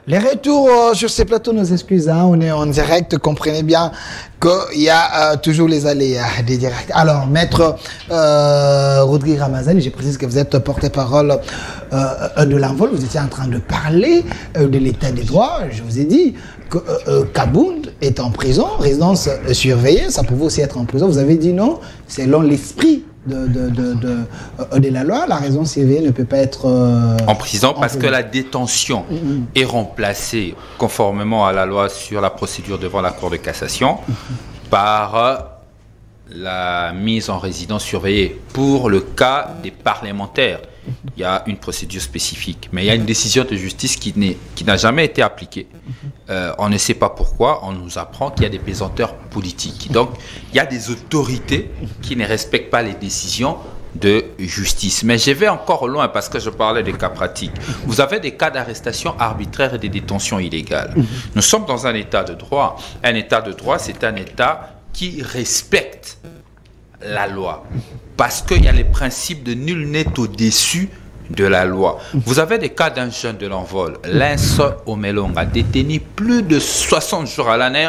Les retours sur ces plateaux nous excusent, hein, on est en direct, comprenez bien qu'il y a toujours les aléas des directs. Alors, maître Rodrigue Ramazani, je précise que vous êtes porte-parole de l'envol, vous étiez en train de parler de l'état des droits. Je vous ai dit que Kabound est en prison, résidence surveillée, ça pouvait aussi être en prison. Vous avez dit non, selon l'esprit de la loi, la raison surveillée ne peut pas être en prison parce que la détention est remplacée conformément à la loi sur la procédure devant la Cour de cassation par la mise en résidence surveillée. Pour le cas des parlementaires, il y a une procédure spécifique, mais il y a une décision de justice qui n'a jamais été appliquée. On ne sait pas pourquoi, on nous apprend qu'il y a des pesanteurs politiques. Donc, il y a des autorités qui ne respectent pas les décisions de justice. Mais je vais encore loin parce que je parlais des cas pratiques. Vous avez des cas d'arrestation arbitraire et de détention illégale. Nous sommes dans un état de droit. Un état de droit, c'est un état qui respecte la loi. Parce qu'il y a les principes de nul n'est au-dessus de la loi. Vous avez des cas d'un jeune de l'envol, Lens Omelonga, détenu plus de 60 jours à l'année,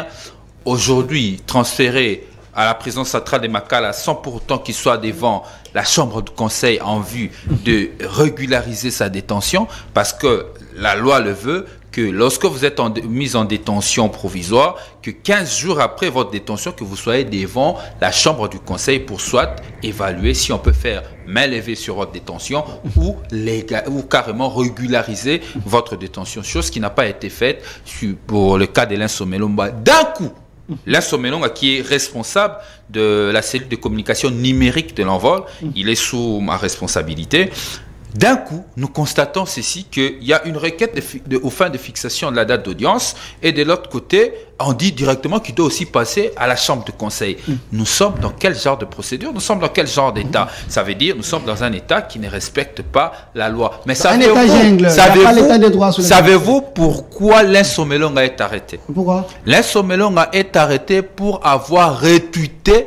aujourd'hui transféré à la prison centrale de Makala sans pour autant qu'il soit devant la chambre de conseil en vue de régulariser sa détention, parce que la loi le veut, que lorsque vous êtes mis en détention provisoire, que 15 jours après votre détention, que vous soyez devant la chambre du conseil pour soit évaluer si on peut faire main levée sur votre détention ou carrément régulariser votre détention. Chose qui n'a pas été faite pour le cas de Lens Omelonga. D'un coup, Lens Omelonga, qui est responsable de la cellule de communication numérique de l'envol, il est sous ma responsabilité. D'un coup, nous constatons ceci, qu'il y a une requête aux fins de fixation de la date d'audience, et de l'autre côté, on dit directement qu'il doit aussi passer à la chambre de conseil. Nous sommes dans quel genre de procédure? Nous sommes dans quel genre d'état? Ça veut dire, nous sommes dans un état qui ne respecte pas la loi. Mais savez-vous pourquoi Lens Omelonga est arrêté? Pourquoi? Lens Omelonga est arrêté pour avoir retweeté,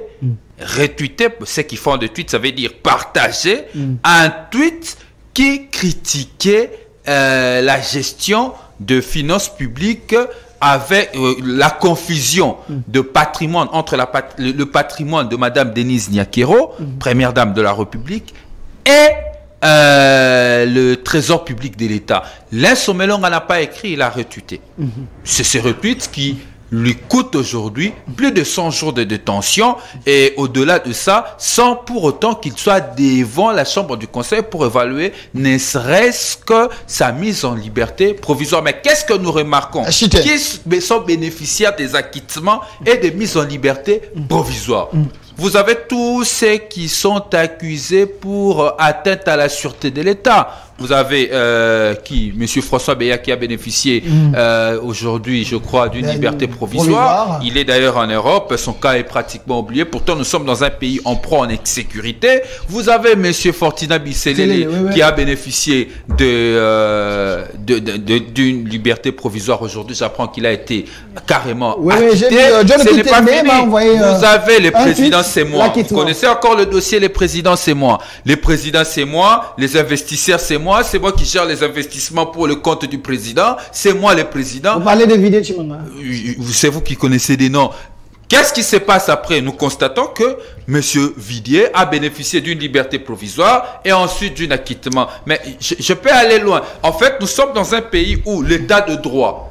ceux qui font des tweets, ça veut dire partager un tweet qui critiquait la gestion de finances publiques avec la confusion de patrimoine entre le patrimoine de Madame Denise Nyakero, première dame de la République, et le trésor public de l'État. Lens Omelonga n'a pas écrit, il a retweeté. C'est ce retweet qui lui coûte aujourd'hui plus de 100 jours de détention, et au-delà de ça, sans pour autant qu'il soit devant la chambre du conseil pour évaluer ne serait-ce que sa mise en liberté provisoire. Mais qu'est-ce que nous remarquons? Qui sont bénéficiaires des acquittements et des mises en liberté provisoires? Vous avez tous ceux qui sont accusés pour atteinte à la sûreté de l'État. Vous avez M. François Beya, qui a bénéficié aujourd'hui, je crois, d'une liberté provisoire. Il est d'ailleurs en Europe, son cas est pratiquement oublié. Pourtant, nous sommes dans un pays en proie en sécurité. Vous avez M. Fortina Bisselele qui a bénéficié d'une liberté provisoire aujourd'hui. J'apprends qu'il a été carrément acquitté. Ce n'est pas fini. Vous avez les présidents, c'est moi. Vous connaissez encore le dossier, les présidents, c'est moi. Les présidents, c'est moi. Les investisseurs, c'est moi. C'est moi qui gère les investissements pour le compte du président. C'est moi le président. Vous parlez de Vidier Chimanga. C'est vous qui connaissez des noms. Qu'est-ce qui se passe après? Nous constatons que M. Vidier a bénéficié d'une liberté provisoire et ensuite d'un acquittement. Mais je peux aller loin. En fait, nous sommes dans un pays où l'état de droit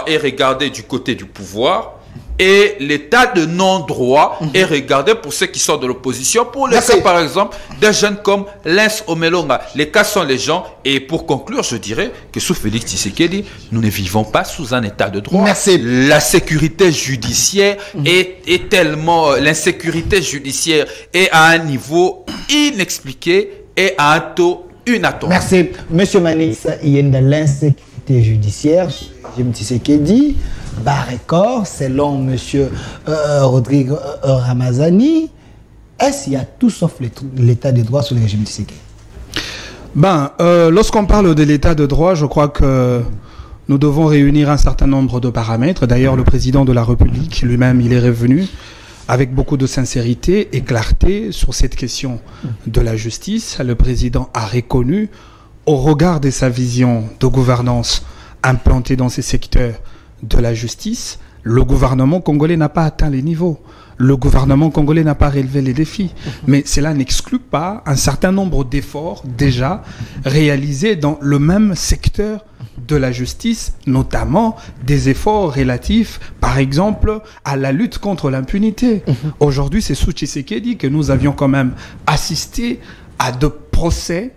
est regardé du côté du pouvoir, et l'état de non-droit est regardé pour ceux qui sont de l'opposition. Pour le cas, par exemple, des jeunes comme Lens Omelonga. Les cas sont les gens. Et pour conclure, je dirais que sous Félix Tshisekedi, nous ne vivons pas sous un état de droit. La sécurité judiciaire est tellement... L'insécurité judiciaire est à un niveau inexpliqué et à un taux inattendu. Merci. Monsieur Manis, il y a de l'insécurité judiciaire. Jim Tshisekedi, bas record, selon M. Rodrigue Ramazani. Est-ce qu'il y a tout sauf l'état de droit sous le régime Tshisekedi? Lorsqu'on parle de l'état de droit, je crois que nous devons réunir un certain nombre de paramètres. D'ailleurs, le président de la République lui-même, il est revenu avec beaucoup de sincérité et clarté sur cette question de la justice. Le président a reconnu, au regard de sa vision de gouvernance implantés dans ces secteurs de la justice, le gouvernement congolais n'a pas atteint les niveaux. Le gouvernement congolais n'a pas relevé les défis. Mais cela n'exclut pas un certain nombre d'efforts déjà réalisés dans le même secteur de la justice, notamment des efforts relatifs, par exemple, à la lutte contre l'impunité. Aujourd'hui, c'est sous Tshisekedi que nous avions quand même assisté à de procès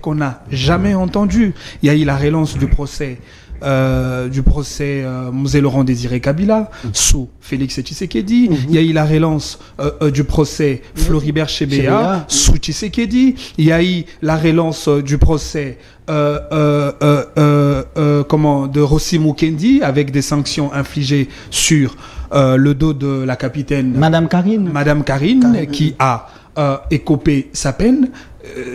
qu'on n'a jamais entendus. Il y a eu la relance du procès Mzee Laurent Désiré Kabila sous Félix Tshisekedi. Il y a eu la relance du procès Floribert Chebeya sous Tshisekedi. Il y a eu la relance du procès de Rossi Mukendi avec des sanctions infligées sur le dos de la capitaine Madame Karine qui a écopé sa peine.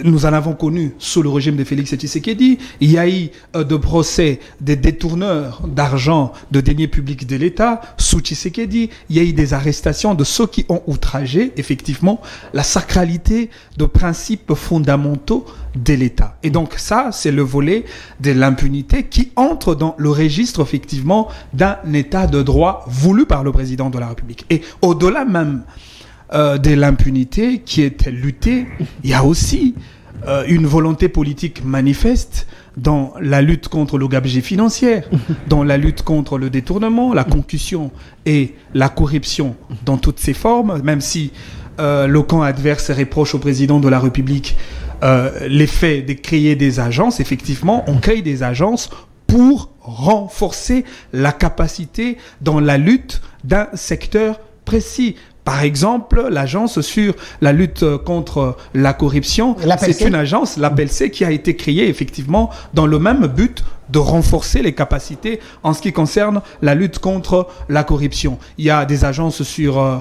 Nous en avons connu sous le régime de Félix Tshisekedi. Il y a eu de procès des détourneurs d'argent de deniers publics de l'État sous Tshisekedi. Il y a eu des arrestations de ceux qui ont outragé effectivement la sacralité de principes fondamentaux de l'État. Et donc ça, c'est le volet de l'impunité qui entre dans le registre effectivement d'un État de droit voulu par le président de la République. Et au-delà même de l'impunité qui est luttée, il y a aussi une volonté politique manifeste dans la lutte contre le gabegie financière, dans la lutte contre le détournement, la concussion et la corruption dans toutes ses formes, même si le camp adverse reproche au président de la République l'effet de créer des agences. Effectivement, on crée des agences pour renforcer la capacité dans la lutte d'un secteur précis. Par exemple, l'agence sur la lutte contre la corruption, c'est une agence, l'APLC, qui a été créée effectivement dans le même but de renforcer les capacités en ce qui concerne la lutte contre la corruption. Il y a des agences sur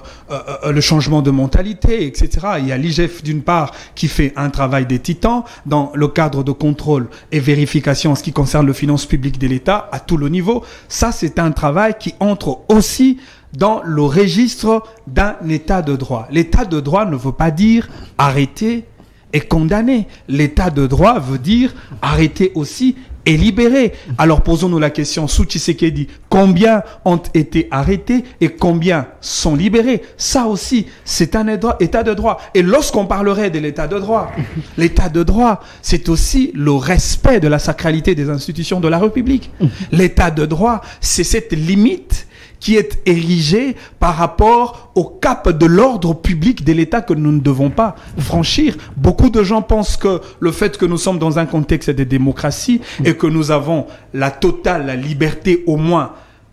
le changement de mentalité, etc. Il y a l'IGF d'une part qui fait un travail des titans dans le cadre de contrôle et vérification en ce qui concerne le finance publique de l'État à tout le niveau. Ça, c'est un travail qui entre aussi dans le registre d'un État de droit. L'état de droit ne veut pas dire arrêter et condamner. L'état de droit veut dire arrêter aussi et libérer. Alors posons-nous la question, sous Tshisekedi, combien ont été arrêtés et combien sont libérés? Ça aussi, c'est un état de droit. Et lorsqu'on parlerait de l'état de droit, l'état de droit, c'est aussi le respect de la sacralité des institutions de la République. L'état de droit, c'est cette limite qui est érigé par rapport au cap de l'ordre public de l'État que nous ne devons pas franchir. Beaucoup de gens pensent que le fait que nous sommes dans un contexte de démocratie et que nous avons la totale liberté au moins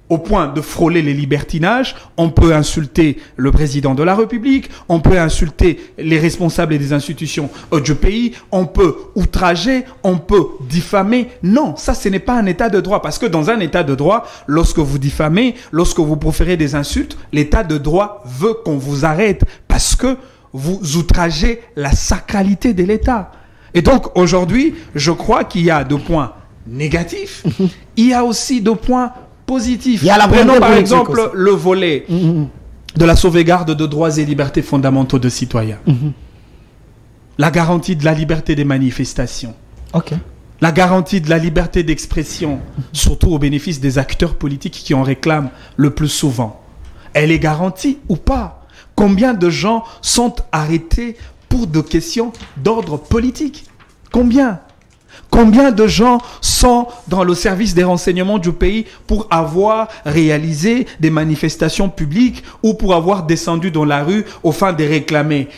au point de frôler les libertinages, on peut insulter le président de la République, on peut insulter les responsables des institutions du pays, on peut outrager, on peut diffamer. Non, ça ce n'est pas un état de droit, parce que dans un état de droit, lorsque vous diffamez, lorsque vous proférez des insultes, l'état de droit veut qu'on vous arrête, parce que vous outragez la sacralité de l'État. Et donc aujourd'hui, je crois qu'il y a 2 points négatifs, il y a aussi 2 points positif. Prenons par exemple aussi le volet de la sauvegarde de droits et libertés fondamentaux de citoyens. La garantie de la liberté des manifestations. La garantie de la liberté d'expression, surtout au bénéfice des acteurs politiques qui en réclament le plus souvent. Elle est garantie ou pas? Combien de gens sont arrêtés pour des questions d'ordre politique? Combien de gens sont dans le service des renseignements du pays pour avoir réalisé des manifestations publiques ou pour avoir descendu dans la rue au fin de réclamer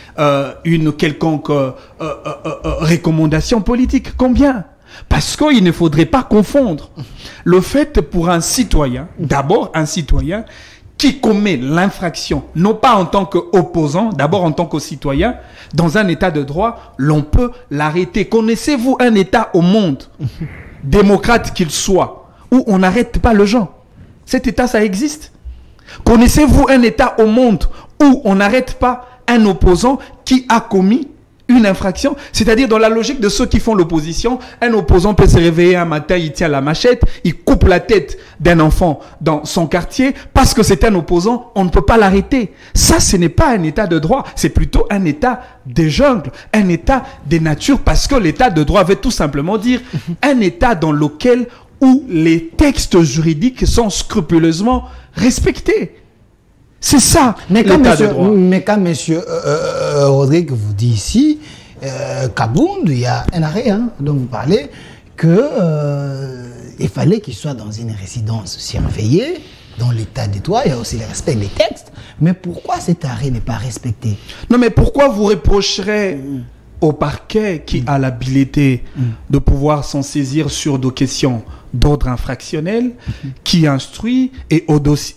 une quelconque recommandation politique? Combien? Parce qu'il ne faudrait pas confondre le fait pour un citoyen, d'abord un citoyen qui commet l'infraction, non pas en tant qu'opposant, d'abord en tant que citoyen, dans un état de droit, l'on peut l'arrêter. Connaissez-vous un état au monde, démocrate qu'il soit, où on n'arrête pas les gens? Cet état, ça existe? Connaissez-vous un état au monde où on n'arrête pas un opposant qui a commis une infraction? C'est-à-dire, dans la logique de ceux qui font l'opposition, un opposant peut se réveiller un matin, il tient la machette, il coupe la tête d'un enfant dans son quartier, parce que c'est un opposant, on ne peut pas l'arrêter. Ça, ce n'est pas un état de droit, c'est plutôt un état de jungle, un état de nature, parce que l'état de droit veut tout simplement dire un état dans lequel où les textes juridiques sont scrupuleusement respectés. C'est ça, l'état de droit. Mais quand M. Rodrigue vous dit ici, Kabound, il y a un arrêt dont vous parlez, qu'il fallait qu'il soit dans une résidence surveillée, dans l'état de droit, il y a aussi le respect des textes. Mais pourquoi cet arrêt n'est pas respecté? Non, mais pourquoi vous reprocherez au parquet qui a l'habilité de pouvoir s'en saisir sur des questions d'ordre infractionnel, qui instruit, et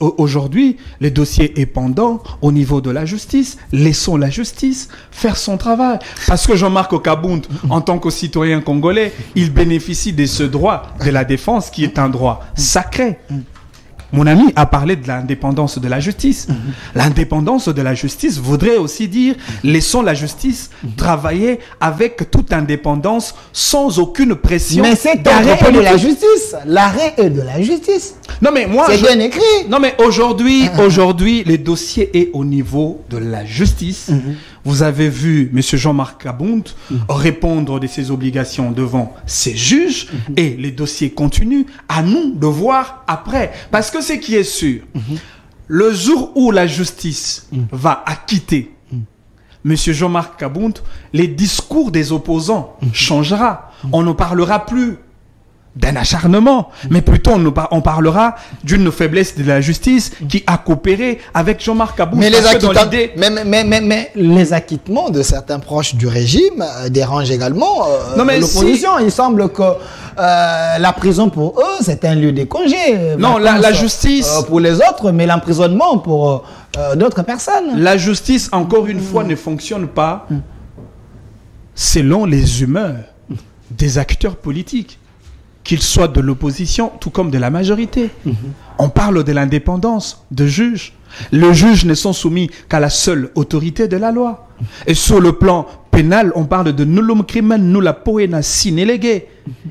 aujourd'hui, le dossier est pendant au niveau de la justice. Laissons la justice faire son travail. Parce que Jean-Marc Kabound, en tant que citoyen congolais, il bénéficie de ce droit de la défense qui est un droit sacré. Mon ami a parlé de l'indépendance de la justice. L'indépendance de la justice voudrait aussi dire laissons la justice travailler avec toute indépendance, sans aucune pression. Mais cet arrêt est de la justice. L'arrêt est de la justice. Non mais moi, c'est bien écrit. Non mais aujourd'hui, le dossier est au niveau de la justice. Vous avez vu M. Jean-Marc Kabound répondre de ses obligations devant ses juges et les dossiers continuent. À nous de voir après. Parce que ce qui est sûr, le jour où la justice va acquitter M. Jean-Marc Kabound, les discours des opposants changera. On ne parlera plus d'un acharnement, mais plutôt on parlera d'une faiblesse de la justice qui a coopéré avec Jean-Marc Kabound. Mais les acquittements de certains proches du régime dérangent également l'opposition. Il semble que la prison pour eux, c'est un lieu de congé. Non, la justice... pour les autres, mais l'emprisonnement pour d'autres personnes. La justice, encore une fois, ne fonctionne pas selon les humeurs des acteurs politiques, qu'ils soient de l'opposition, tout comme de la majorité. On parle de l'indépendance de juges. Les juges ne sont soumis qu'à la seule autorité de la loi. Et sur le plan pénal, on parle de nullum crimen nulla poena sine lege.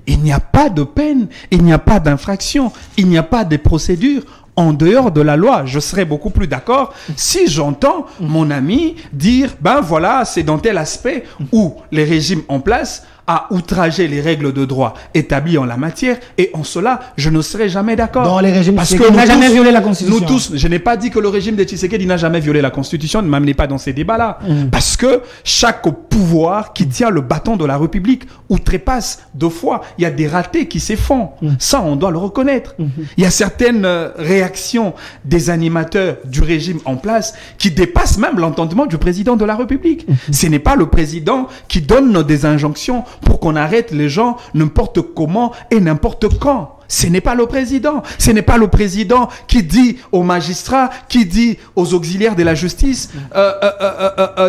Il n'y a pas de peine, il n'y a pas d'infraction, il n'y a pas de procédure en dehors de la loi. Je serais beaucoup plus d'accord si j'entends mon ami dire, ben voilà, c'est dans tel aspect où les régimes en place a outragé les règles de droit établies en la matière, et en cela, je ne serai jamais d'accord. Dans les régimes parce que n'a jamais violé la Constitution. Nous tous, je n'ai pas dit que le régime de Tshisekedi n'a jamais violé la Constitution, ne m'amenez pas dans ces débats-là. Parce que chaque pouvoir qui tient le bâton de la République outrepasse deux fois. Il y a des ratés qui se font. Ça, on doit le reconnaître. Il y a certaines réactions des animateurs du régime en place qui dépassent même l'entendement du président de la République. Ce n'est pas le président qui donne des injonctions pour qu'on arrête les gens n'importe comment et n'importe quand. Ce n'est pas le président. Ce n'est pas le président qui dit aux magistrats, qui dit aux auxiliaires de la justice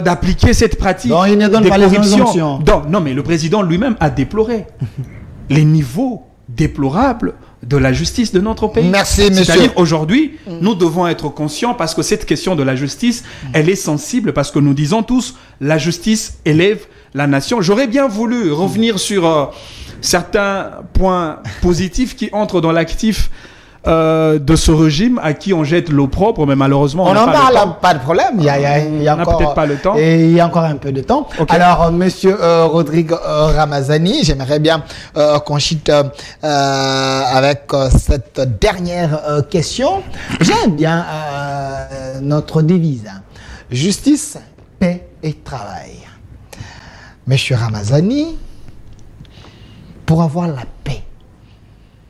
d'appliquer cette pratique non, il ne donne de pas corruption. Non, mais le président lui-même a déploré les niveaux déplorables de la justice de notre pays. Merci, monsieur. C'est-à-dire, aujourd'hui, nous devons être conscients parce que cette question de la justice, elle est sensible parce que nous disons tous, la justice élève la nation. J'aurais bien voulu revenir sur certains points positifs qui entrent dans l'actif de ce régime à qui on jette l'eau propre, mais malheureusement on en parle, pas de problème. Il y a encore peut-être pas le temps. Et il y a encore un peu de temps. Okay. Alors, monsieur Rodrigue Ramazani, j'aimerais bien qu'on chute avec cette dernière question. J'aime bien notre devise. Justice, paix et travail. Monsieur Ramazani, pour avoir la paix,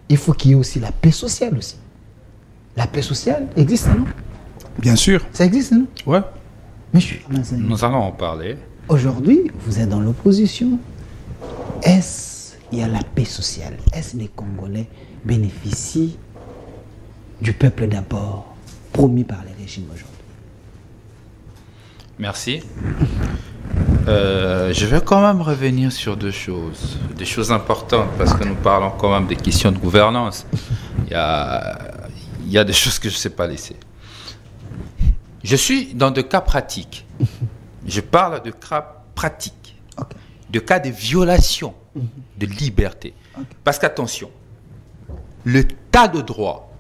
il faut qu'il y ait aussi la paix sociale aussi. La paix sociale existe, non? Bien sûr. Ça existe, non? Ouais. Monsieur Ramazani, nous allons en parler. Aujourd'hui, vous êtes dans l'opposition. Est-ce qu'il y a la paix sociale? Est-ce que les Congolais bénéficient du peuple d'abord, promis par les régimes aujourd'hui? Merci. Je vais quand même revenir sur des choses importantes, parce que nous parlons quand même des questions de gouvernance. Il y a des choses que je ne sais pas laisser. Je suis dans des cas pratiques. Je parle de cas pratiques, de cas de violation de liberté. Parce qu'attention, l'état de droit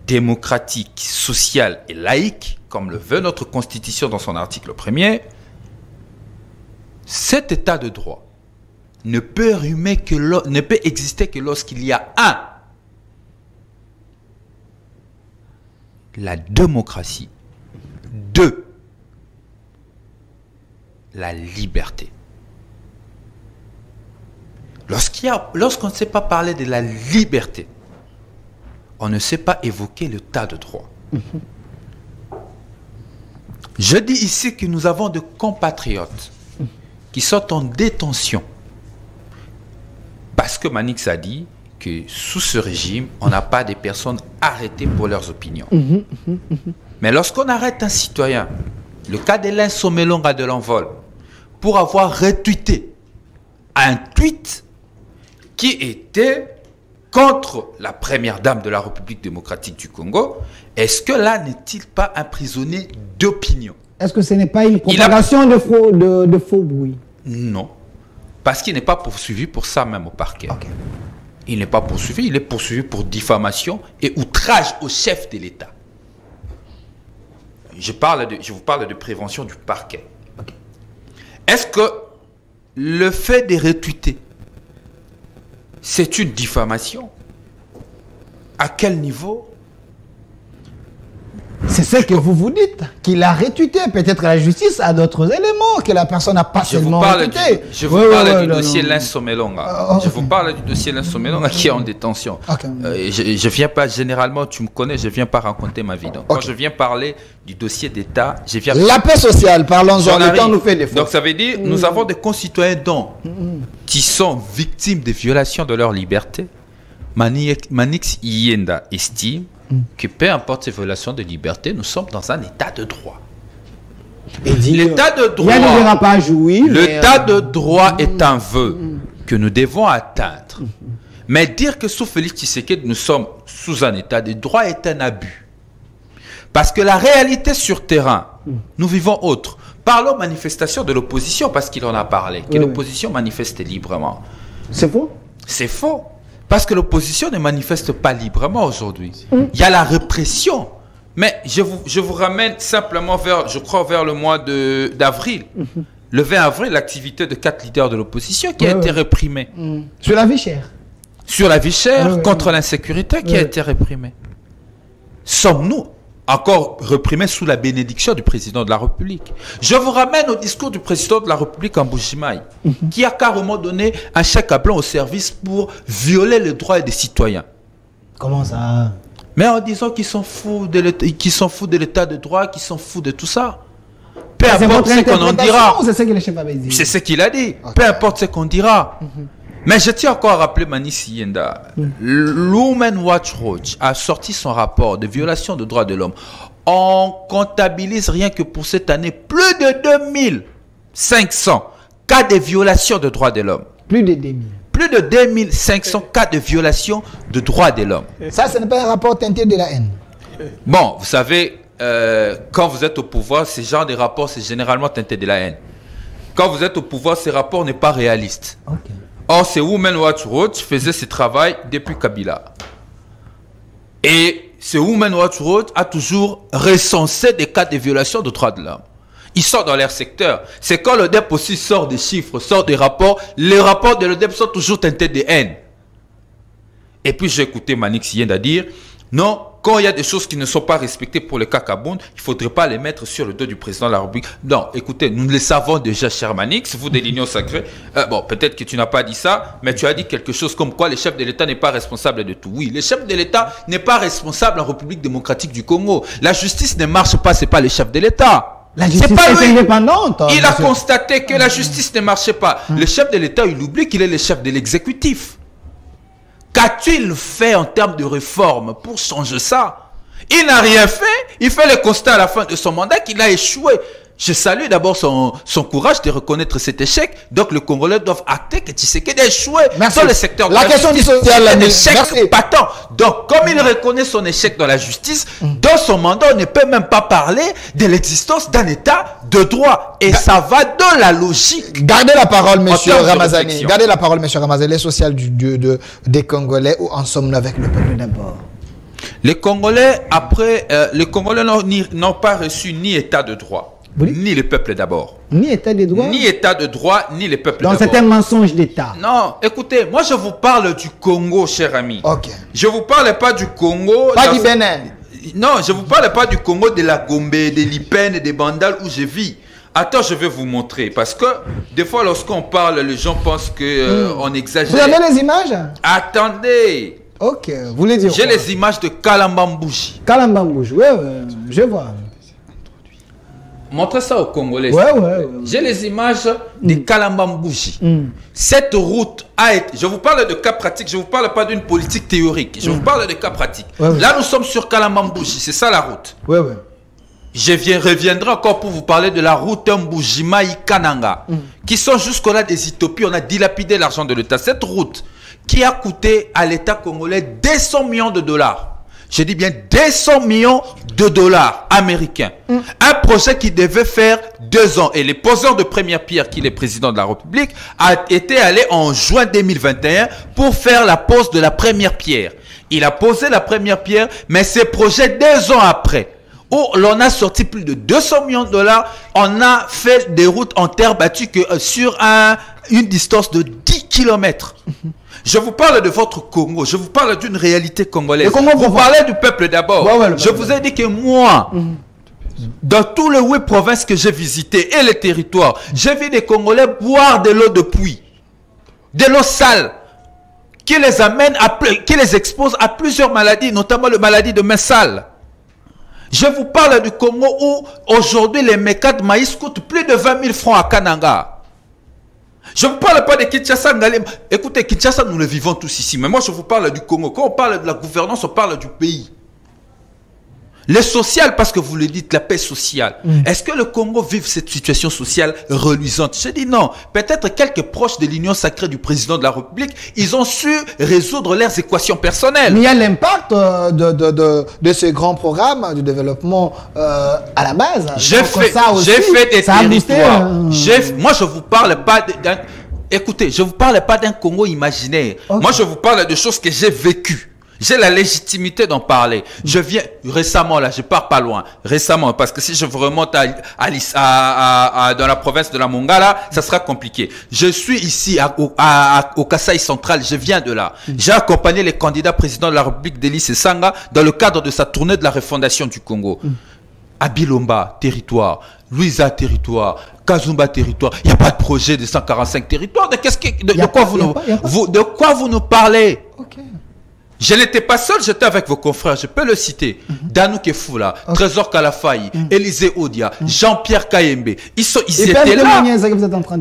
démocratique, social et laïque, comme le veut notre Constitution dans son article 1er, cet état de droit ne peut exister que lorsqu'il y a un la démocratie. 2, la liberté. Lorsqu'on ne sait pas parler de la liberté, on ne sait pas évoquer l'état de droit. Je dis ici que nous avons de compatriotes qui sont en détention. Parce que Manix a dit que sous ce régime, on n'a pas des personnes arrêtées pour leurs opinions. Mais lorsqu'on arrête un citoyen, le cas d'Hélène Somelonga de l'Envol, pour avoir retweeté un tweet qui était contre la première dame de la République démocratique du Congo, est-ce que là n'est-il pas un prisonnier d'opinion? Est-ce que ce n'est pas une propagation de faux bruits? Non, parce qu'il n'est pas poursuivi pour ça même au parquet. Okay. Il n'est pas poursuivi, il est poursuivi pour diffamation et outrage au chef de l'État. Je vous parle de prévention du parquet. Okay. Est-ce que le fait de retweeter, c'est une diffamation? À quel niveau? C'est ce que vous vous dites, qu'il a retweeté. Peut-être la justice a d'autres éléments que la personne n'a pas seulement retweeté. Je vous parle du dossier Hélène Somelonga. Je vous parle du dossier Hélène Somelonga qui est en détention. Okay. Je viens pas, généralement, tu me connais, je viens pas raconter ma vie. Donc, quand je viens parler du dossier d'État, je viens... La paix sociale, parlons-en, le temps nous fait défaut. Donc ça veut dire, nous avons des concitoyens qui sont victimes de violations de leur liberté. Manix Yenda estime que peu importe ces violations de liberté, nous sommes dans un état de droit. L'état de droit, il y a des dérapages, oui. L'état de droit est un vœu que nous devons atteindre. Mais dire que sous Félix Tshisekedi, nous sommes sous un état de droit est un abus. Parce que la réalité sur terrain, nous vivons autre. Parlons manifestation de l'opposition, parce qu'il en a parlé, que l'opposition manifeste librement. C'est faux? C'est faux. Parce que l'opposition ne manifeste pas librement aujourd'hui. Il y a la répression. Mais je vous ramène simplement vers le mois d'avril. Le 20 avril, l'activité de 4 leaders de l'opposition qui a été réprimée. Sur la vie chère. Sur la vie chère, contre l'insécurité qui a été réprimée. Sommes-nous encore reprimés sous la bénédiction du président de la République? Je vous ramène au discours du président de la République en Mbuji-Mayi, qui a carrément donné un chèque à blanc au service pour violer les droits des citoyens. Comment ça? Mais en disant qu'ils s'en foutent de l'état de droit, qu'ils s'en foutent de tout ça. Peu importe ce qu'on en dira. C'est ce que le chef avait dit. C'est ce qu'il a dit. Okay. Peu importe ce qu'on dira. Mais je tiens encore à rappeler Manix Yenda. L'Human Watch Watch a sorti son rapport de violation des droits de l'homme. On comptabilise rien que pour cette année plus de 2500 cas de violation de droits de l'homme. Plus de 2000. Plus de 2500 cas de violation de droits de l'homme. Ça, ce n'est pas un rapport teinté de la haine. Bon, vous savez, quand vous êtes au pouvoir, ce genre de rapport, c'est généralement teinté de la haine. Quand vous êtes au pouvoir, ces rapports n'est pas réaliste. Okay. Or, c'est Women Watch Watch faisait ce travail depuis Kabila. Et ce Women Watch Watch a toujours recensé des cas de violation de droits de l'homme. Ils sont dans leur secteur. C'est quand l'ODEP aussi sort des chiffres, sort des rapports, les rapports de l'ODEP sont toujours teintés de haine. Et puis j'ai écouté Manix Yenda dire, non, quand il y a des choses qui ne sont pas respectées pour le cas Kaboun, il ne faudrait pas les mettre sur le dos du président de la République. Non, écoutez, nous le savons déjà, cher Manix, vous de l'Union sacrée. Bon, peut-être que tu n'as pas dit ça, mais tu as dit quelque chose comme quoi le chef de l'État n'est pas responsable de tout. Oui, le chef de l'État n'est pas responsable en République démocratique du Congo. La justice ne marche pas, ce n'est pas le chef de l'État. La justice est indépendante. Il a constaté que la justice ne marchait pas. Le chef de l'État, il oublie qu'il est le chef de l'exécutif. Qu'a-t-il fait en termes de réforme pour changer ça? Il n'a rien fait. Il fait le constat à la fin de son mandat qu'il a échoué. Je salue d'abord son courage de reconnaître cet échec. Donc, le Congolais doivent acter que Tshisekedi a échoué dans le secteur de la question justice. C'est un échec patent. Donc, comme il reconnaît son échec dans la justice, dans son mandat, on ne peut même pas parler de l'existence d'un État de droit. Et ça va dans la logique. Gardez la parole, monsieur Ramazani. Gardez la parole, monsieur Ramazani. Les sociales des Congolais, où en sommes-nous avec le peuple d'abord? Les Congolais, après, les Congolais n'ont pas reçu ni État de droit. Oui. Ni le peuple d'abord. Ni État de droit. Ni État de droit, ni le peuple d'abord. Donc c'est un mensonge d'État. Non, écoutez, moi je vous parle du Congo, cher ami. Ok. Je vous parle pas du Congo. Pas du Bénin. Non, je ne vous parle pas du Congo, de la Gombe, de l'Ipène, des Bandal où je vis. Attends, je vais vous montrer. Parce que des fois, lorsqu'on parle, les gens pensent qu'on exagère. Vous avez les images? Attendez. Ok, vous voulez dire J'ai quoi? les images de Kalambambouji. Kalambambouji, ouais, je vois. Montrez ça aux Congolais. Ouais. J'ai les images de Kalambambouji. Cette route a été... Je vous parle de cas pratiques, je ne vous parle pas d'une politique théorique. Je vous parle de cas pratiques. Là, nous sommes sur Kalambambouji, c'est ça la route. Ouais. Je reviendrai encore pour vous parler de la route Mbujima-Ikananga, qui sont jusque-là des utopies. On a dilapidé l'argent de l'État. Cette route qui a coûté à l'État congolais 200 millions de dollars. Je dis bien 200 millions de dollars américains. Un projet qui devait faire 2 ans. Et le poseur de première pierre, qui est le président de la République, a été allé en juin 2021 pour faire la pose de la première pierre. Il a posé la première pierre, mais ce projet 2 ans après, où l'on a sorti plus de 200 millions de dollars, on a fait des routes en terre battue que sur une distance de 10 km. Je vous parle de votre Congo, je vous parle d'une réalité congolaise. Vous parlez du peuple d'abord. Je vous ai dit que moi, dans tous les 8 provinces que j'ai visitées et les territoires, j'ai vu des Congolais boire de l'eau de puits, de l'eau sale, qui les amène, qui les expose à plusieurs maladies, notamment la maladie de main sale. Je vous parle du Congo où aujourd'hui les mécas de maïs coûtent plus de 20 000 francs à Kananga. Je ne vous parle pas de Kinshasa. Écoutez, Kinshasa, nous le vivons tous ici. Mais moi, je vous parle du Congo. Quand on parle de la gouvernance, on parle du pays. Le social, parce que vous le dites, la paix sociale. Est-ce que le Congo vive cette situation sociale reluisante? Je dis non. Peut-être quelques proches de l'union sacrée du président de la République, ils ont su résoudre leurs équations personnelles. Mais il y a l'impact de ce grand programme de développement à la base. J'ai fait des territoires. Moi, je ne vous parle pas d'un... Écoutez, je ne vous parle pas d'un Congo imaginaire. Moi, je vous parle de choses que j'ai vécues. J'ai la légitimité d'en parler. Je viens récemment, là, je pars pas loin. Récemment, parce que si je vous remonte dans la province de la Mongala, ça sera compliqué. Je suis ici au Kasaï central, je viens de là. J'ai accompagné les candidats présidents de la République d'Elis Sanga dans le cadre de sa tournée de la refondation du Congo. À Bilomba, territoire. Louisa, territoire. Kazumba, territoire. Il n'y a pas de projet de 145 territoires. De quoi vous nous parlez? Je n'étais pas seul, j'étais avec vos confrères, je peux le citer. Danou Kefoula, Trésor Kalafaï, Élisée Odia, Jean-Pierre Kayembe. Ils étaient là.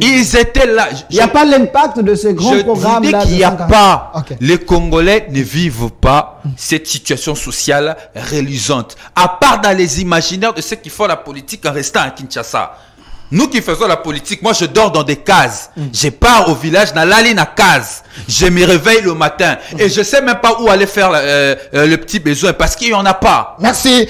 Ils étaient là. Il n'y a pas l'impact de ce grand programme. Je vous dis qu'il n'y a pas. Les Congolais ne vivent pas cette situation sociale reluisante. À part dans les imaginaires de ceux qui font la politique en restant à Kinshasa. Nous qui faisons la politique, moi je dors dans des cases. Je pars au village, dans la ligne à case. Je me réveille le matin et je sais même pas où aller faire le petit besoin parce qu'il n'y en a pas. Merci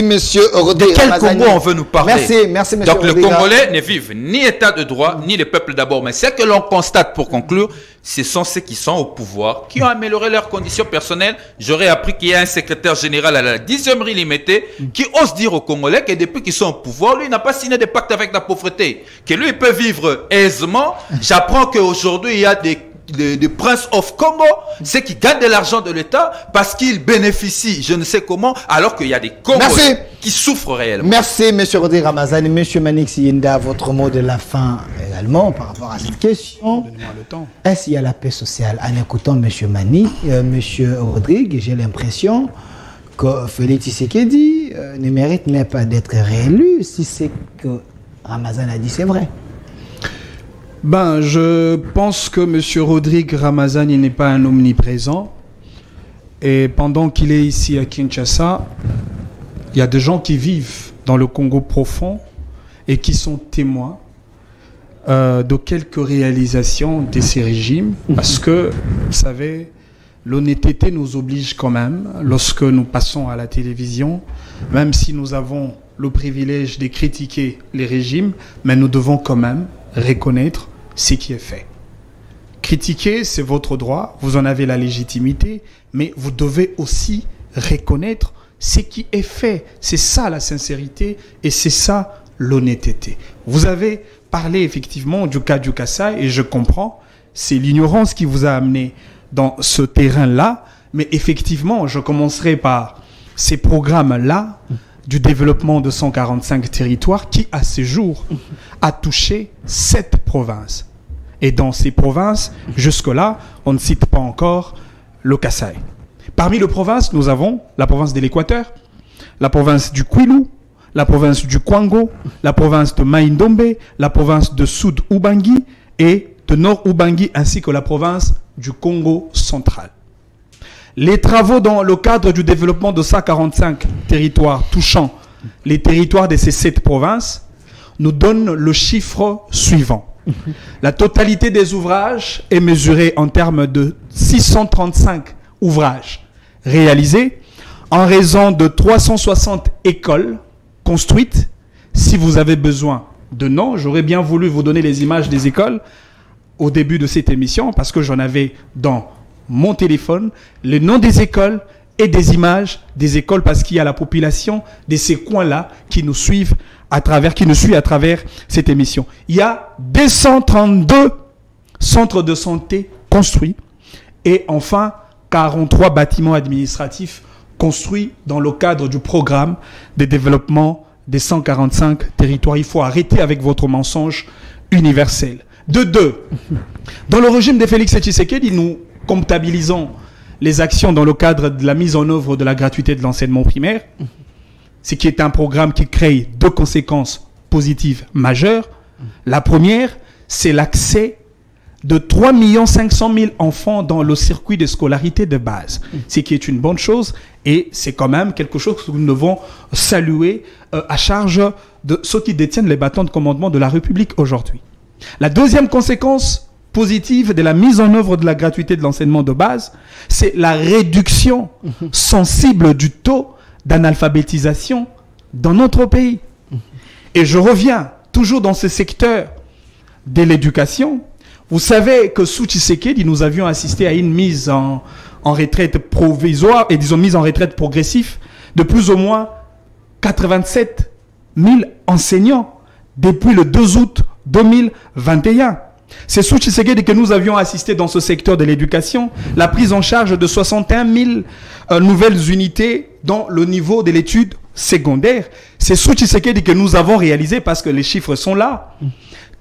monsieur Rodrigue. De quel Congo on veut nous parler? Merci monsieur Donc Rodrigue. les Congolais ne vivent ni état de droit, ni le peuple d'abord. Mais ce que l'on constate pour conclure, ce sont ceux qui sont au pouvoir, qui ont amélioré leurs conditions personnelles. J'aurais appris qu'il y a un secrétaire général à la 10e Limité qui ose dire aux Congolais que depuis qu'ils sont au pouvoir, lui n'a pas signé de pacte avec la pauvreté. Que lui il peut vivre aisément. J'apprends qu'aujourd'hui il y a des princes of Congo, ceux qui gagnent de l'argent de l'État parce qu'ils bénéficient, je ne sais comment, alors qu'il y a des Congolais qui souffrent réellement. Merci, M. Rodrigue Ramazani. M. Manix Yinda, votre mot de la fin également par rapport à cette question. Donnez-moi le temps. Est-ce qu'il y a la paix sociale? En écoutant M. Mani, M. Rodrigue, j'ai l'impression que Félix Tshisekedi ne mérite même pas d'être réélu si c'est que Ramazani a dit c'est vrai. Ben, je pense que M. Rodrigue Ramazani n'est pas un omniprésent. Et pendant qu'il est ici à Kinshasa, il y a des gens qui vivent dans le Congo profond et qui sont témoins de quelques réalisations de ces régimes. Parce que, vous savez, l'honnêteté nous oblige quand même, lorsque nous passons à la télévision, même si nous avons le privilège de critiquer les régimes, mais nous devons quand même reconnaître ce qui est fait. Critiquer, c'est votre droit, vous en avez la légitimité, mais vous devez aussi reconnaître ce qui est fait. C'est ça la sincérité et c'est ça l'honnêteté. Vous avez parlé effectivement du cas du Kasaï et je comprends, c'est l'ignorance qui vous a amené dans ce terrain-là, mais effectivement, je commencerai par ces programmes-là du développement de 145 territoires qui, à ce jour, a touché 7 provinces. Et dans ces provinces, jusque-là, on ne cite pas encore le Kasaï. Parmi les provinces, nous avons la province de l'Équateur, la province du Kwilu, la province du Kwango, la province de Maïndombe, la province de Sud-Ubangi et de Nord-Ubangi, ainsi que la province du Congo central. Les travaux dans le cadre du développement de 145 territoires touchant les territoires de ces 7 provinces nous donnent le chiffre suivant. La totalité des ouvrages est mesurée en termes de 635 ouvrages réalisés en raison de 360 écoles construites. Si vous avez besoin de noms, j'aurais bien voulu vous donner les images des écoles au début de cette émission parce que j'en avais dans mon téléphone, les noms des écoles et des images des écoles parce qu'il y a la population de ces coins-là qui nous suivent à travers cette émission. Il y a 232 centres de santé construits et enfin 43 bâtiments administratifs construits dans le cadre du programme de développement des 145 territoires. Il faut arrêter avec votre mensonge universel. De deux, dans le régime de Félix Tshisekedi, nous comptabilisons les actions dans le cadre de la mise en œuvre de la gratuité de l'enseignement primaire, ce qui est un programme qui crée 2 conséquences positives majeures. La première, c'est l'accès de 3 500 000 enfants dans le circuit de scolarité de base, ce qui est une bonne chose et c'est quand même quelque chose que nous devons saluer à charge de ceux qui détiennent les bâtons de commandement de la République aujourd'hui. La deuxième conséquence positive de la mise en œuvre de la gratuité de l'enseignement de base, c'est la réduction sensible du taux d'analphabétisation dans notre pays. Et je reviens toujours dans ce secteur de l'éducation. Vous savez que sous Tshisekedi, nous avions assisté à une mise en retraite provisoire et disons mise en retraite progressive de plus ou moins 87 000 enseignants depuis le 2 août 2021. C'est sous Tshisekedi que nous avions assisté dans ce secteur de l'éducation la prise en charge de 61 000 nouvelles unités dans le niveau de l'étude secondaire. C'est sous Tshisekedi que nous avons réalisé, parce que les chiffres sont là,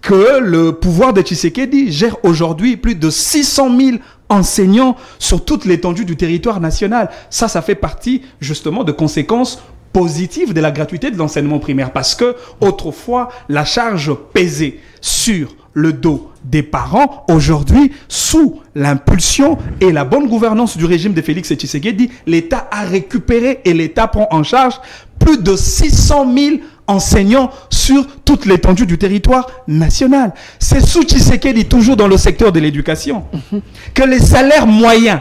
que le pouvoir de Tshisekedi gère aujourd'hui plus de 600 000 enseignants sur toute l'étendue du territoire national. Ça fait partie justement de conséquences positives de la gratuité de l'enseignement primaire, parce que autrefois la charge pesait sur le dos des parents. Aujourd'hui, sous l'impulsion et la bonne gouvernance du régime de Félix Tshisekedi, l'État a récupéré et l'État prend en charge plus de 600 000 enseignants sur toute l'étendue du territoire national. C'est sous Tshisekedi, toujours dans le secteur de l'éducation, que les salaires moyens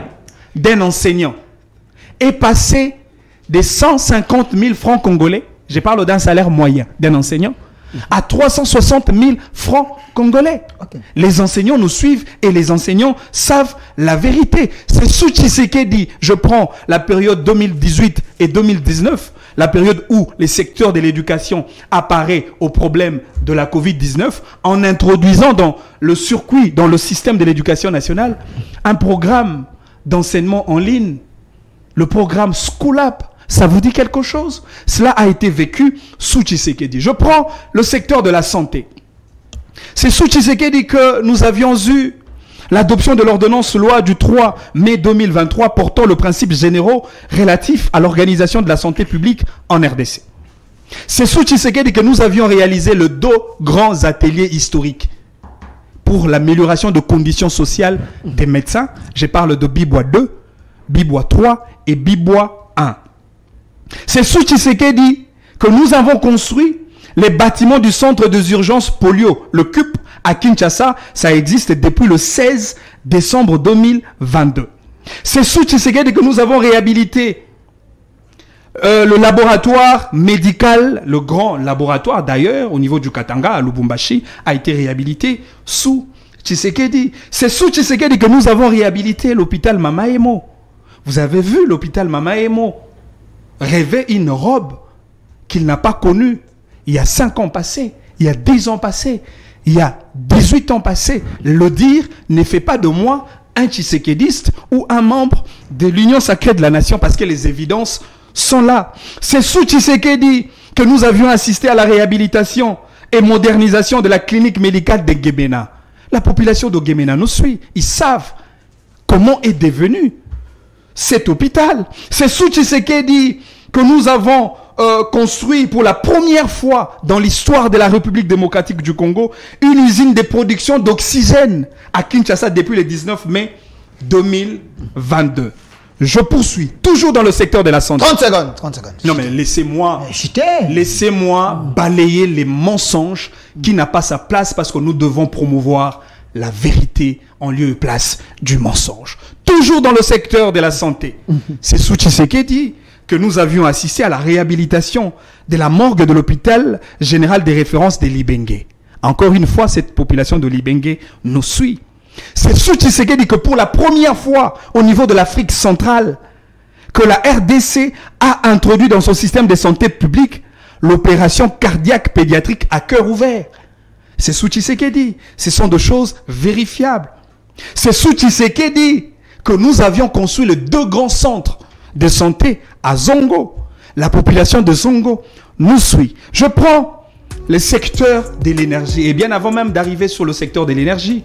d'un enseignant est passé des 150 000 francs congolais, je parle d'un salaire moyen d'un enseignant, à 360 000 francs congolais. Okay. Les enseignants nous suivent et les enseignants savent la vérité. C'est sous Tshisekedi, je prends la période 2018 et 2019, la période où les secteurs de l'éducation apparaissent au problème de la Covid-19, en introduisant dans le circuit, dans le système de l'éducation nationale, un programme d'enseignement en ligne, le programme Schoolab. Ça vous dit quelque chose? Cela a été vécu sous Tshisekedi. Je prends le secteur de la santé. C'est sous Tshisekedi que nous avions eu l'adoption de l'ordonnance loi du 3 mai 2023 portant le principe généraux relatif à l'organisation de la santé publique en RDC. C'est sous Tshisekedi que nous avions réalisé le 2 grands ateliers historiques pour l'amélioration de conditions sociales des médecins. Je parle de Bibois 2, Bibois 3 et Bibois 1. C'est sous Tshisekedi que nous avons construit les bâtiments du centre des urgences polio, le CUP, à Kinshasa. Ça existe depuis le 16 décembre 2022. C'est sous Tshisekedi que nous avons réhabilité le laboratoire médical, le grand laboratoire d'ailleurs, au niveau du Katanga, à Lubumbashi, a été réhabilité sous Tshisekedi. C'est sous Tshisekedi que nous avons réhabilité l'hôpital Mama Emo. Vous avez vu l'hôpital Mama Emo rêver une robe qu'il n'a pas connue il y a 5 ans passés, il y a 10 ans passés, il y a 18 ans passés. Le dire ne fait pas de moi un tshisekédiste ou un membre de l'Union sacrée de la nation, parce que les évidences sont là. C'est sous Tshisekedi que nous avions assisté à la réhabilitation et modernisation de la clinique médicale de Gemena. La population de Gemena nous suit. Ils savent comment est devenu cet hôpital. C'est sous Tshisekedi que nous avons construit pour la première fois dans l'histoire de la République démocratique du Congo une usine de production d'oxygène à Kinshasa depuis le 19 mai 2022. Je poursuis, toujours dans le secteur de la santé. 30 secondes. Non mais laissez-moi balayer les mensonges qui n'ont pas sa place parce que nous devons promouvoir la vérité en lieu et place du mensonge. Toujours dans le secteur de la santé. C'est sous Tshisekedi que nous avions assisté à la réhabilitation de la morgue de l'hôpital général des références de Libenge. Encore une fois, cette population de Libenge nous suit. C'est sous Tshisekedi que pour la première fois au niveau de l'Afrique centrale, que la RDC a introduit dans son système de santé publique l'opération cardiaque pédiatrique à cœur ouvert. C'est sous Tshisekedi. Ce sont des choses vérifiables. C'est sous Tshisekedi que nous avions construit les 2 grands centres de santé à Zongo. La population de Zongo nous suit. Je prends le secteur de l'énergie. Et bien avant même d'arriver sur le secteur de l'énergie,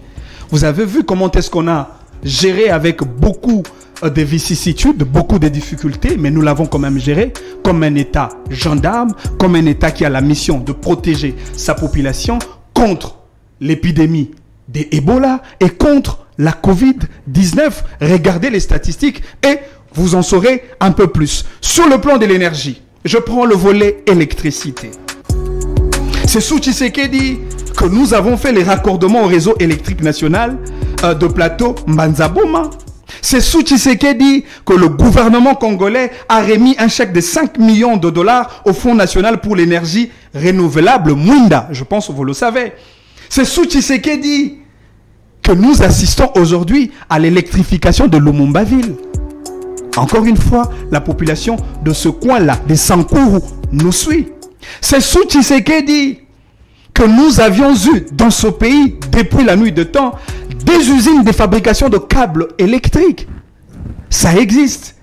vous avez vu comment est-ce qu'on a géré avec beaucoup de vicissitudes, beaucoup de difficultés, mais nous l'avons quand même géré comme un État gendarme, comme un État qui a la mission de protéger sa population contre l'épidémie d'Ebola et contre la Covid-19. Regardez les statistiques et vous en saurez un peu plus. Sur le plan de l'énergie, je prends le volet électricité. C'est sous Tshisekedi que nous avons fait les raccordements au réseau électrique national de plateau Mbanzaboma. C'est sous Tshisekedi que le gouvernement congolais a remis un chèque de 5 millions de dollars au Fonds national pour l'énergie renouvelable, Mwinda. Je pense que vous le savez. C'est sous Tshisekedi que nous assistons aujourd'hui à l'électrification de Lumumba-Ville. Encore une fois, la population de ce coin-là, des Sankuru, nous suit. C'est sous Tshisekedi que nous avions eu dans ce pays, depuis la nuit de temps, des usines de fabrication de câbles électriques. Ça existe.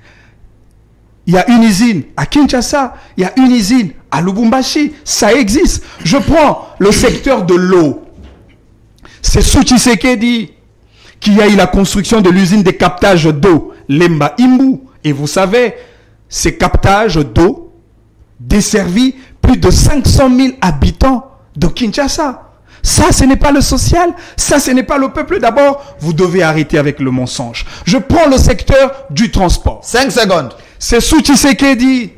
Il y a une usine à Kinshasa, il y a une usine à Lubumbashi. Ça existe. Je prends le secteur de l'eau. C'est sous Tshisekedi qu'il y a eu la construction de l'usine de captage d'eau, Lemba Imbu. Et vous savez, ces captages d'eau desservit plus de 500 000 habitants de Kinshasa. Ça, ce n'est pas le social. Ça, ce n'est pas le peuple. D'abord, vous devez arrêter avec le mensonge. Je prends le secteur du transport. 5 secondes. C'est sous Tshisekedi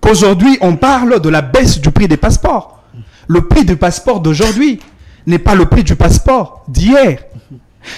qu'aujourd'hui, on parle de la baisse du prix des passeports. Le prix du passeport d'aujourd'hui n'est pas le prix du passeport d'hier.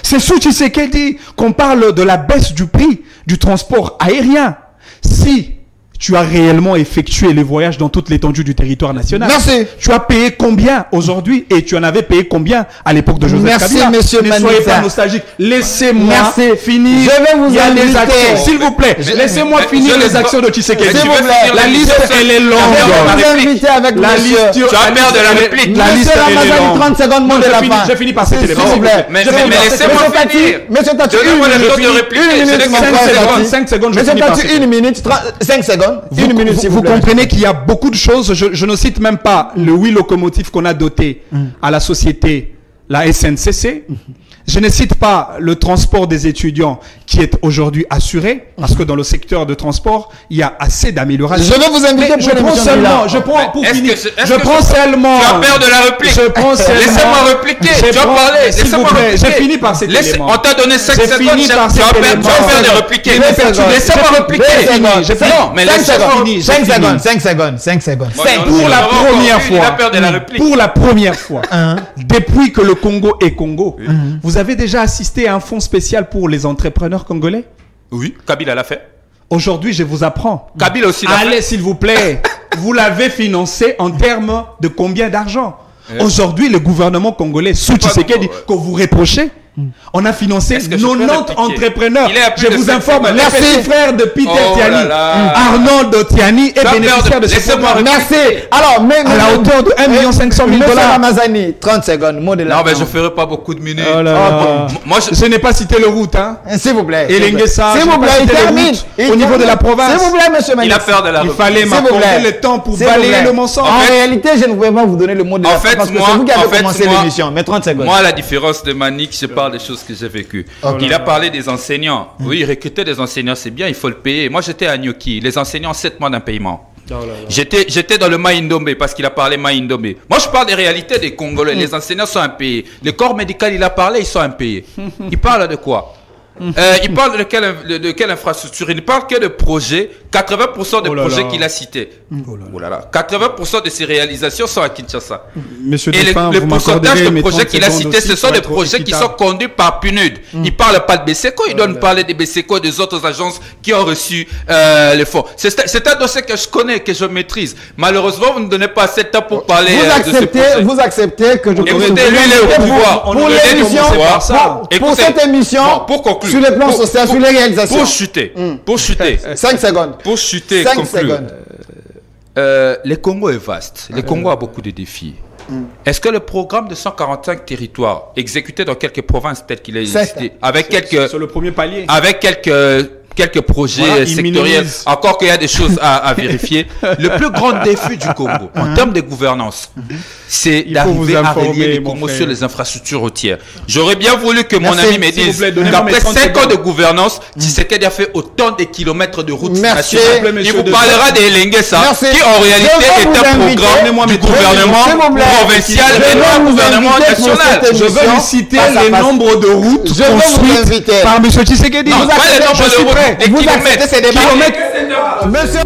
C'est sous Tshisekedi qu'on parle de la baisse du prix du transport aérien. Si tu as réellement effectué les voyages dans toute l'étendue du territoire national. Merci. Tu as payé combien aujourd'hui et tu en avais payé combien à l'époque de Joseph Kabila? Merci, monsieur Ne soyez pas nostalgique. Laissez-moi finir. Je vais vous Il y a inviter. les actions. S'il vous plaît, laissez-moi finir les actions de Tshisekedi. S'il vous plaît. La liste, elle est longue. Je vais vous inviter avec La monsieur. liste, Tu as peur de la réplique. La liste, Monsieur elle est Ramazani, longue. 30 secondes, mot Non, de la fin. je finis par cet S'il élément. vous plaît. Mais Je vais vous- laissez-moi Monsieur Tati, finir. Monsieur Tati, Donnez-moi le temps de une répliquer. minute, C'est mon de frère 5 Tati. 5 secondes, je Monsieur finis par Tati, cet 1 minute, 5 secondes. 1 minute, s'il Vous vous plaît. comprenez qu'il y a beaucoup de choses. Je ne cite même pas le 8 locomotives qu'on a doté à la société, la SNCC. Je ne cite pas le transport des étudiants qui est aujourd'hui assuré, parce que dans le secteur de transport, il y a assez d'améliorations. Je vais vous inviter Mais pour je prends l'émission seulement, Milan. je prends pour Est-ce finir, que c'est- est-ce je que prends c'est- seulement. Tu as peur de la réplique. Je prends seulement. Laissez-moi répliquer. Je Tu as prends- parlé. s'il Laissez-moi vous plaît, répliquer. j'ai fini par cet élément. On t'a donné 5 J'ai secondes. fini par Tu as cet peur élément. de répliquer. Deux secondes. Laissez-moi répliquer. Non, mais laissez-moi fini. 5 J'ai fini. secondes, 5 secondes, 5 secondes. Bon, Cinq. non, Pour la non, première il a fois, peur de la réplique. pour la première fois, Hein? depuis que le Congo est Congo, vous avez déjà assisté à un fonds spécial pour les entrepreneurs congolais? Oui, Kabila l'a fait. Aujourd'hui, je vous apprends. Kabila aussi l'a Allez, fait. s'il vous plaît. Vous l'avez financé en termes de combien d'argent? Aujourd'hui, le gouvernement congolais, sous Tshisekedi, que vous reprochez, On a financé Est-ce que je peux 90 répliquer? entrepreneurs. Il est à plus Je de vous 5 informe, semaines. les Merci. petits frères de Peter Oh Tiani, là là. Arnaud Tiani est Ça bénéficiaire perd- de ce laissez-moi programme. Merci. Alors, À la hauteur de 1 500 000 Monsieur $. Ramazani, 30 secondes, mot de la Non, mais fin. je ferai pas beaucoup de minutes. Oh là là. Moi, Ce n'est pas citer le route, hein. S'il vous plaît. Et Lenguessa, S'il je vous vais plaît, pas il citer les termine. routes au niveau de la province. S'il vous plaît, monsieur il a Manix. peur de la Il reprise. fallait S'il vous m'accorder plaît. le temps pour S'il vous balayer plaît. le mensonge. En réalité, je ne pouvais pas vous donner le mot de la En fin fait, parce que moi- c'est vous qui en avez fait, commencé moi- l'émission. Mais 30 secondes. Moi, à la différence de Manix, je parle des choses que j'ai vécues. Il a parlé des enseignants. Oui, recruter des enseignants, c'est bien, il faut le payer. Moi, j'étais à Nyoki. Les enseignants, 7 mois d'impayement. J'étais dans le Maïndombe parce qu'il a parlé Maïndombe. Moi, je parle des réalités des Congolais. Les enseignants sont impayés. Le corps médical, il a parlé, ils sont impayés. Il parle de quoi? Il parle de quelle infrastructure? Il ne parle que de projets. 80% des Oh là projets là. qu'il a cités. Oh là là. 80% de ses réalisations sont à Kinshasa. Monsieur Et Delphin, le vous pourcentage m'accorderez de mes projets 30 qu'il a secondes cités, aussi ce sont pour des être projets qui sont équitable. conduits par PNUD. Il ne parle pas de BSECO, il doit nous parler des BSECO, des autres agences qui ont reçu les fonds. C'est un dossier que je connais, que je maîtrise. Malheureusement, vous ne donnez pas assez de temps pour parler de ce projet. Vous acceptez que je Écoutez, lui, il est au pouvoir. Pour Il est au l'émission, pouvoir. pour Écoutez, cette émission, bon, pour conclure, sur le plan social, sur les réalisations. Pour chuter, 5 secondes. pour chuter, 5 conclure. secondes. Le Congo est vaste. Le Congo a beaucoup de défis. Est-ce que le programme de 145 territoires exécuté dans quelques provinces telles qu'il est Certes. listé, avec quelques, Sur le premier palier. avec quelques projets Voilà, il sectoriels, minimise. encore qu'il y a des choses à vérifier, le plus grand défi du Congo, en termes de gouvernance, c'est Il faut vous d'arriver à informer, relier les mon Congo frère. sur les infrastructures routières. J'aurais bien voulu que mon Merci. ami me S'il vous dise plaît, donnez-moi qu'après mes 30 5 ans de secondes. gouvernance, Tshisekedi a fait autant de kilomètres de routes Merci. nationales. S'il vous plaît, Il monsieur vous de- parlera des Lenguessa, Merci. qui en réalité Je vais est vous un inviter. programme Donnez-moi du mes 30 gouvernement secondes. S'il vous plaît. provincial Je et vais non vous gouvernement inviter pour national. cette Je veux émission. vous citer Face à les face. nombres de routes Je vais vous construites inviter. par M. Tshisekedi. Non, Vous pas les acceptez- nombres je de suis routes, prêt. des Vous kilomètres. acceptez ces débats. Kilomètres. Monsieur